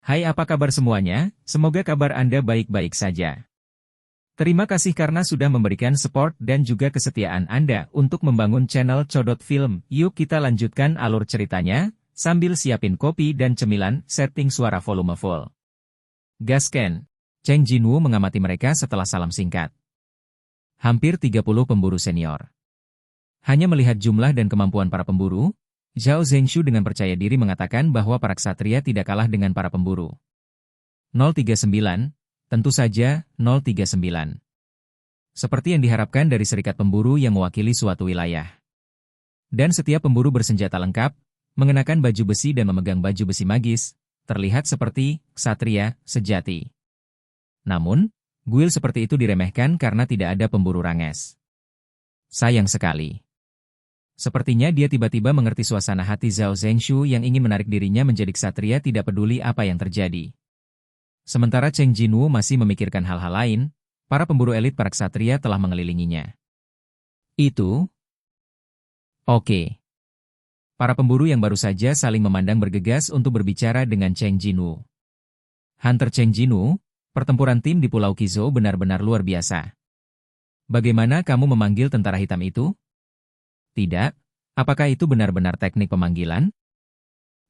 Hai, apa kabar semuanya? Semoga kabar Anda baik-baik saja. Terima kasih karena sudah memberikan support dan juga kesetiaan Anda untuk membangun channel Codot Film. Yuk kita lanjutkan alur ceritanya, sambil siapin kopi dan cemilan, setting suara volume full. Gasken. Cheng Jinwoo mengamati mereka setelah salam singkat. Hampir 30 pemburu senior. Hanya melihat jumlah dan kemampuan para pemburu, Zhao Zhengshu dengan percaya diri mengatakan bahwa para ksatria tidak kalah dengan para pemburu. 039, tentu saja 039. Seperti yang diharapkan dari serikat pemburu yang mewakili suatu wilayah. Dan setiap pemburu bersenjata lengkap, mengenakan baju besi dan memegang baju besi magis, terlihat seperti ksatria sejati. Namun, guild seperti itu diremehkan karena tidak ada pemburu ranges. Sayang sekali. Sepertinya dia tiba-tiba mengerti suasana hati Zhao Zhengshu yang ingin menarik dirinya menjadi ksatria tidak peduli apa yang terjadi. Sementara Cheng Jinwoo masih memikirkan hal-hal lain, para pemburu elit para ksatria telah mengelilinginya. Itu? Oke. Para pemburu yang baru saja saling memandang bergegas untuk berbicara dengan Cheng Jinwoo. Hunter Cheng Jinwoo, pertempuran tim di Pulau Qizhou benar-benar luar biasa. Bagaimana kamu memanggil tentara hitam itu? Tidak, apakah itu benar-benar teknik pemanggilan?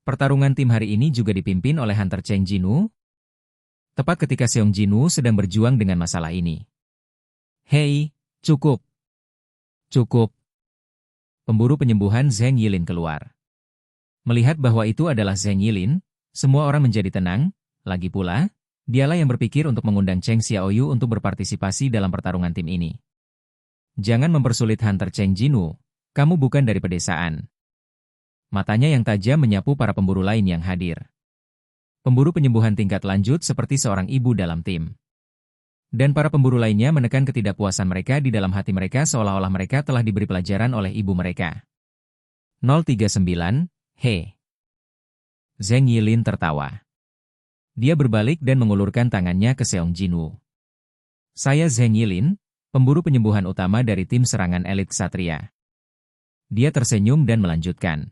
Pertarungan tim hari ini juga dipimpin oleh Hunter Cheng Jinwoo. Tepat ketika Seong Jinwoo sedang berjuang dengan masalah ini. Hei, cukup. Cukup. Pemburu penyembuhan Zheng Yilin keluar. Melihat bahwa itu adalah Zheng Yilin, semua orang menjadi tenang, lagi pula, dialah yang berpikir untuk mengundang Cheng Xiaoyu untuk berpartisipasi dalam pertarungan tim ini. Jangan mempersulit Hunter Cheng Jinwoo. Kamu bukan dari pedesaan. Matanya yang tajam menyapu para pemburu lain yang hadir. Pemburu penyembuhan tingkat lanjut seperti seorang ibu dalam tim. Dan para pemburu lainnya menekan ketidakpuasan mereka di dalam hati mereka seolah-olah mereka telah diberi pelajaran oleh ibu mereka. 039, he. Zheng Yilin tertawa. Dia berbalik dan mengulurkan tangannya ke Seong Jinwoo. Saya Zheng Yilin, pemburu penyembuhan utama dari tim serangan elit ksatria. Dia tersenyum dan melanjutkan.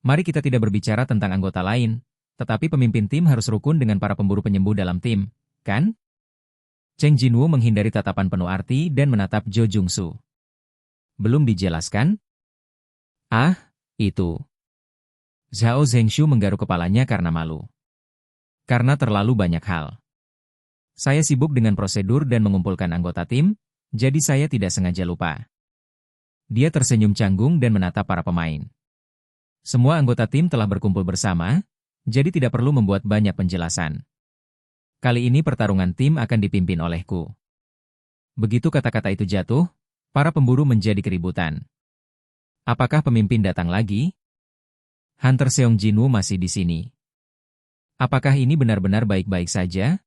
Mari kita tidak berbicara tentang anggota lain, tetapi pemimpin tim harus rukun dengan para pemburu penyembuh dalam tim, kan? Cheng Jinwoo menghindari tatapan penuh arti dan menatap Jo Jungsu. Belum dijelaskan? Ah, itu. Zhao Zhengshu menggaruk kepalanya karena malu. Karena terlalu banyak hal. Saya sibuk dengan prosedur dan mengumpulkan anggota tim, jadi saya tidak sengaja lupa. Dia tersenyum canggung dan menatap para pemain. Semua anggota tim telah berkumpul bersama, jadi tidak perlu membuat banyak penjelasan. Kali ini pertarungan tim akan dipimpin olehku. Begitu kata-kata itu jatuh, para pemburu menjadi keributan. Apakah pemimpin datang lagi? Hunter Seong Jinwoo masih di sini. Apakah ini benar-benar baik-baik saja?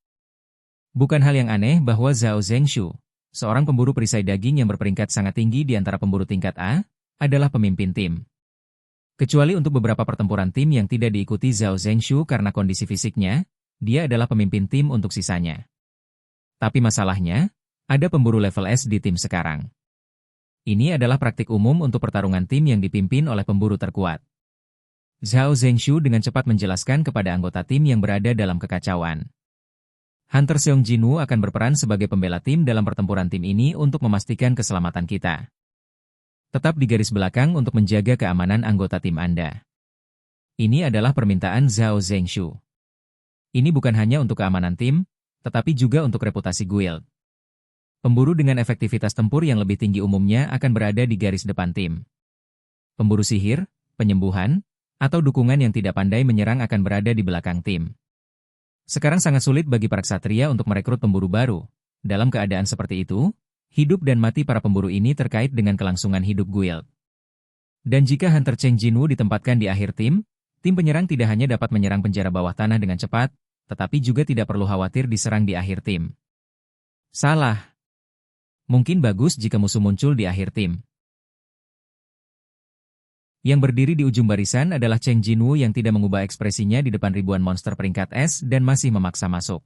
Bukan hal yang aneh bahwa Zhao Zhengshu, seorang pemburu perisai daging yang berperingkat sangat tinggi di antara pemburu tingkat A, adalah pemimpin tim. Kecuali untuk beberapa pertempuran tim yang tidak diikuti Zhao Zhengshu karena kondisi fisiknya, dia adalah pemimpin tim untuk sisanya. Tapi masalahnya, ada pemburu level S di tim sekarang. Ini adalah praktik umum untuk pertarungan tim yang dipimpin oleh pemburu terkuat. Zhao Zhengshu dengan cepat menjelaskan kepada anggota tim yang berada dalam kekacauan. Hunter Seong Jinwoo akan berperan sebagai pembela tim dalam pertempuran tim ini untuk memastikan keselamatan kita. Tetap di garis belakang untuk menjaga keamanan anggota tim Anda. Ini adalah permintaan Zhao Zhengshu. Ini bukan hanya untuk keamanan tim, tetapi juga untuk reputasi guild. Pemburu dengan efektivitas tempur yang lebih tinggi umumnya akan berada di garis depan tim. Pemburu sihir, penyembuhan, atau dukungan yang tidak pandai menyerang akan berada di belakang tim. Sekarang sangat sulit bagi para ksatria untuk merekrut pemburu baru. Dalam keadaan seperti itu, hidup dan mati para pemburu ini terkait dengan kelangsungan hidup guild. Dan jika Hunter Cheng Jinwoo ditempatkan di akhir tim penyerang tidak hanya dapat menyerang penjara bawah tanah dengan cepat, tetapi juga tidak perlu khawatir diserang di akhir tim. Salah. Mungkin bagus jika musuh muncul di akhir tim. Yang berdiri di ujung barisan adalah Cheng Jinwoo yang tidak mengubah ekspresinya di depan ribuan monster peringkat S dan masih memaksa masuk.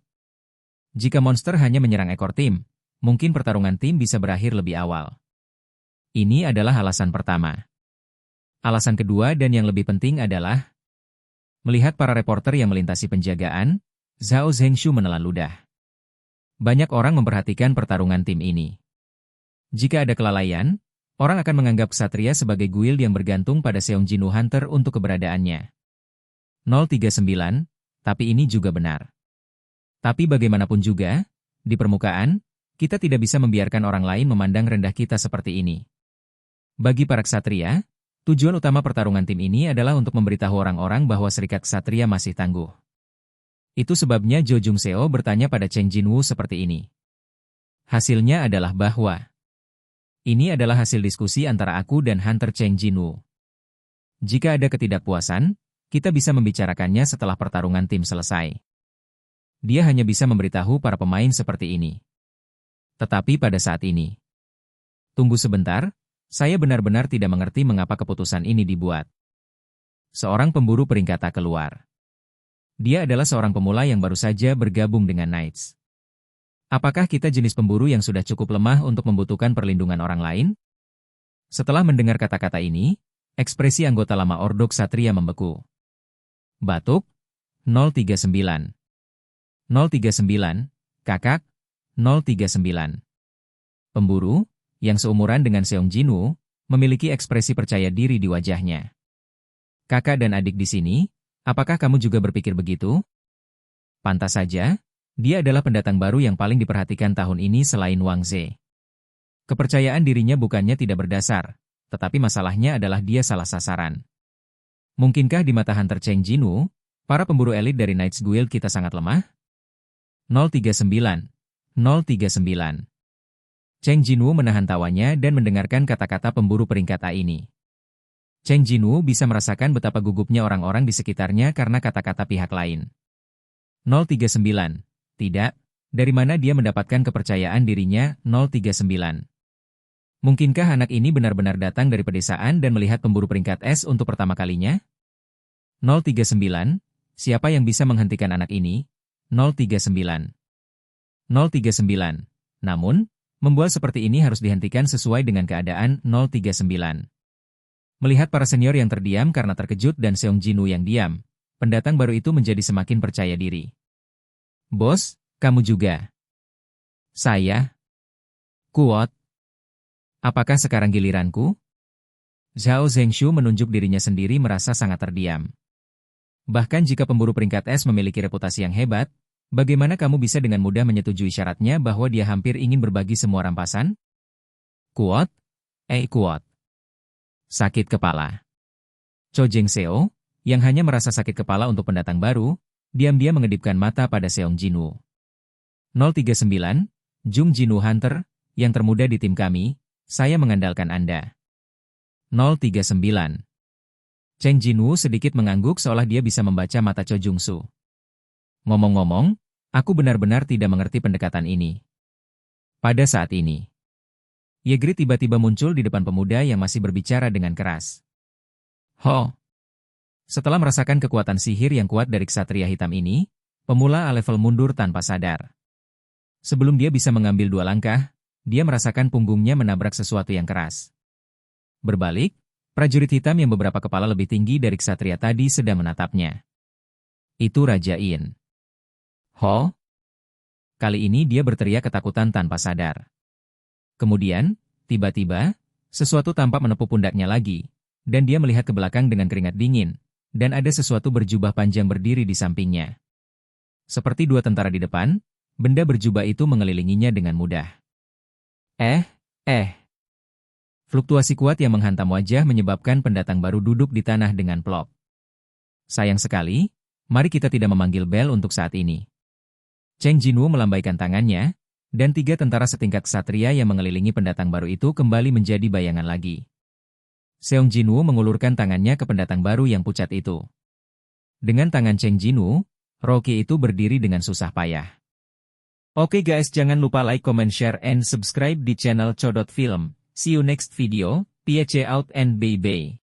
Jika monster hanya menyerang ekor tim, mungkin pertarungan tim bisa berakhir lebih awal. Ini adalah alasan pertama. Alasan kedua dan yang lebih penting adalah, Melihat para reporter yang melintasi penjagaan, Zhao Zhengshu menelan ludah. Banyak orang memperhatikan pertarungan tim ini. Jika ada kelalaian, orang akan menganggap Ksatria sebagai guild yang bergantung pada Seong Jinwoo Hunter untuk keberadaannya. 039, tapi ini juga benar. Tapi bagaimanapun juga, di permukaan, kita tidak bisa membiarkan orang lain memandang rendah kita seperti ini. Bagi para ksatria, tujuan utama pertarungan tim ini adalah untuk memberitahu orang-orang bahwa serikat ksatria masih tangguh. Itu sebabnya Jo Jung Seo bertanya pada Cheng Jinwoo seperti ini. Hasilnya adalah bahwa ini adalah hasil diskusi antara aku dan Hunter Cheng Jinwoo. Jika ada ketidakpuasan, kita bisa membicarakannya setelah pertarungan tim selesai. Dia hanya bisa memberitahu para pemain seperti ini. Tetapi pada saat ini, tunggu sebentar, saya benar-benar tidak mengerti mengapa keputusan ini dibuat. Seorang pemburu peringkat A keluar. Dia adalah seorang pemula yang baru saja bergabung dengan Knights. Apakah kita jenis pemburu yang sudah cukup lemah untuk membutuhkan perlindungan orang lain? Setelah mendengar kata-kata ini, ekspresi anggota lama Ordo Ksatria membeku. Batuk, 039. 039, kakak, 039. Pemburu, yang seumuran dengan Seong Jinwoo, memiliki ekspresi percaya diri di wajahnya. Kakak dan adik di sini, apakah kamu juga berpikir begitu? Pantas saja, dia adalah pendatang baru yang paling diperhatikan tahun ini selain Wang Ze. Kepercayaan dirinya bukannya tidak berdasar, tetapi masalahnya adalah dia salah sasaran. Mungkinkah di mata Hunter Cheng Jinwoo, para pemburu elit dari Knights Guild kita sangat lemah? 039. 039. Cheng Jinwoo menahan tawanya dan mendengarkan kata-kata pemburu peringkat A ini. Cheng Jinwoo bisa merasakan betapa gugupnya orang-orang di sekitarnya karena kata-kata pihak lain. 039. Tidak, dari mana dia mendapatkan kepercayaan dirinya, 039. Mungkinkah anak ini benar-benar datang dari pedesaan dan melihat pemburu peringkat S untuk pertama kalinya? 039. Siapa yang bisa menghentikan anak ini? 039. 039. Namun, membuat seperti ini harus dihentikan sesuai dengan keadaan 039. Melihat para senior yang terdiam karena terkejut dan Seong Jinwoo yang diam, pendatang baru itu menjadi semakin percaya diri. Bos, kamu juga. Saya. Kuat. Apakah sekarang giliranku? Zhao Zhengshu menunjuk dirinya sendiri merasa sangat terdiam. Bahkan jika pemburu peringkat S memiliki reputasi yang hebat, bagaimana kamu bisa dengan mudah menyetujui syaratnya bahwa dia hampir ingin berbagi semua rampasan? Kuat? Kuat. Sakit kepala. Cho Jeng Seo, yang hanya merasa sakit kepala untuk pendatang baru, diam-diam mengedipkan mata pada Seong Jinwoo. 039, Jung Jinwoo Hunter, yang termuda di tim kami, saya mengandalkan Anda. 039. Cheng Jinwoo sedikit mengangguk seolah dia bisa membaca mata Cho Jung Soo. Ngomong-ngomong, aku benar-benar tidak mengerti pendekatan ini. Pada saat ini, Ye Gri tiba-tiba muncul di depan pemuda yang masih berbicara dengan keras. Ho! Setelah merasakan kekuatan sihir yang kuat dari ksatria hitam ini, pemula A-level mundur tanpa sadar. Sebelum dia bisa mengambil 2 langkah, dia merasakan punggungnya menabrak sesuatu yang keras. Berbalik, prajurit hitam yang beberapa kepala lebih tinggi dari ksatria tadi sedang menatapnya. Itu Raja In. Ho! Kali ini dia berteriak ketakutan tanpa sadar. Kemudian, tiba-tiba, sesuatu tampak menepuk pundaknya lagi, dan dia melihat ke belakang dengan keringat dingin, dan ada sesuatu berjubah panjang berdiri di sampingnya. Seperti 2 tentara di depan, benda berjubah itu mengelilinginya dengan mudah. Fluktuasi kuat yang menghantam wajah menyebabkan pendatang baru duduk di tanah dengan plop. Sayang sekali, mari kita tidak memanggil bel untuk saat ini. Cheng Jinwoo melambaikan tangannya, dan 3 tentara setingkat ksatria yang mengelilingi pendatang baru itu kembali menjadi bayangan lagi. Seong Jinwoo mengulurkan tangannya ke pendatang baru yang pucat itu. Dengan tangan Cheng Jinwoo, Rocky itu berdiri dengan susah payah. Oke guys, jangan lupa like, comment, share, and subscribe di channel Chodot Film. See you next video, PH out and bye-bye.